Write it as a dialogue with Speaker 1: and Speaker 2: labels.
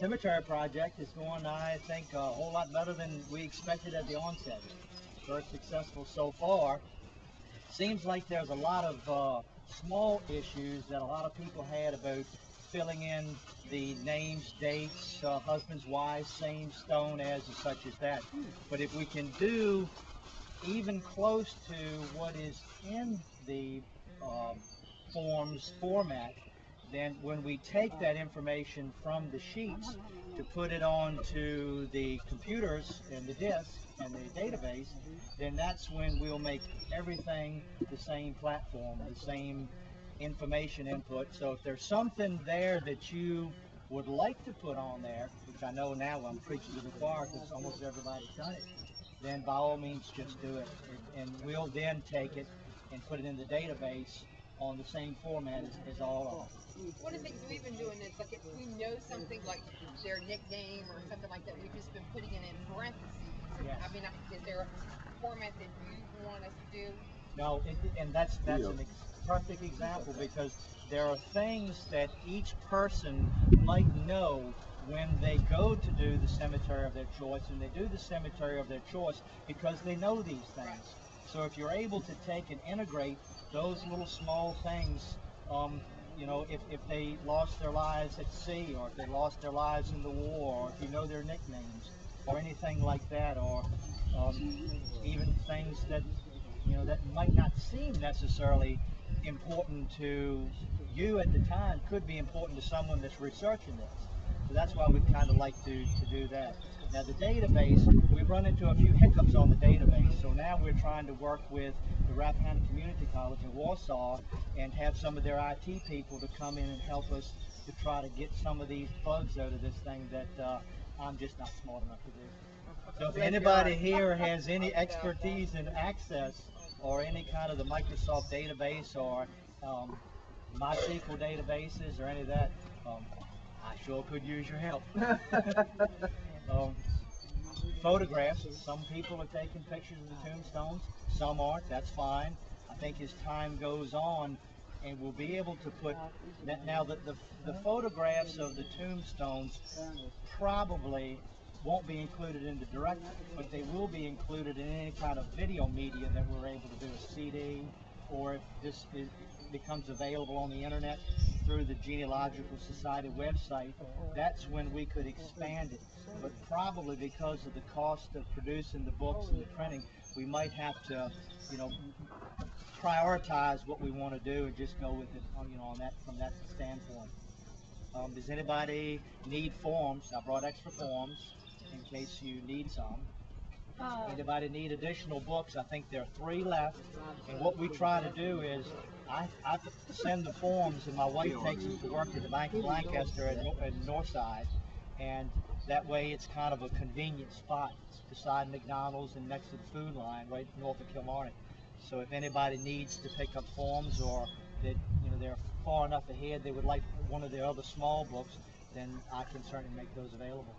Speaker 1: cemetery project is going, I think, a whole lot better than we expected at the onset. Very successful so far. Seems like there's a lot of small issues that a lot of people had about filling in the names, dates, husbands, wives, same stone as and such as that. But if we can do even close to what is in the forms format, then when we take that information from the sheets to put it onto the computers and the disk and the database, then that's when we'll make everything the same platform, the same information input. So if there's something there that you would like to put on there, which I know now I'm preaching to the choir because almost everybody's done it, then by all means just do it. And we'll then take it and put it in the database on the same format as all of them.
Speaker 2: One of the things we've been doing is, like, if we know something like their nickname or something like that, we've just been putting it in parentheses.
Speaker 1: Yes.
Speaker 2: I mean, is there a format that you want us to do?
Speaker 1: No, and that's a perfect example, because there are things that each person might know when they go to do the cemetery of their choice, and they do the cemetery of their choice because they know these things. So if you're able to take and integrate those little small things, you know, if they lost their lives at sea, or if they lost their lives in the war, or if you know their nicknames, or anything like that, or even things that, you know, that might not seem necessarily important to you at the time, could be important to someone that's researching this. So that's why we kind of like to do that. Now the database, we've run into a few hiccups on the database, so now we're trying to work with the Rappahannock Community College in Warsaw and have some of their IT people to come in and help us to try to get some of these bugs out of this thing that I'm just not smart enough to do. So if anybody here has any expertise in access or any kind of the Microsoft database or MySQL databases or any of that, I sure could use your help. Photographs, some people are taking pictures of the tombstones, some aren't, that's fine. I think as time goes on, and we'll be able to put that. Now the photographs of the tombstones probably won't be included in the directory, but they will be included in any kind of video media that we're able to do, a CD, or if this becomes available on the internet through the Genealogical Society website, that's when we could expand it. But probably because of the cost of producing the books and the printing, we might have to, you know, prioritize what we want to do and just go with it, you know, on that, from that standpoint. Does anybody need forms? I brought extra forms in case you need some. Anybody need additional books? I think there are 3 left, and what we try to do is I send the forms, and my wife takes them to work at the Bank of Lancaster at Northside, and that way it's kind of a convenient spot. It's beside McDonald's and next to the food line right north of Kilmarnock. So if anybody needs to pick up forms, or that, you know, they're far enough ahead they would like one of the other small books, then I can certainly make those available.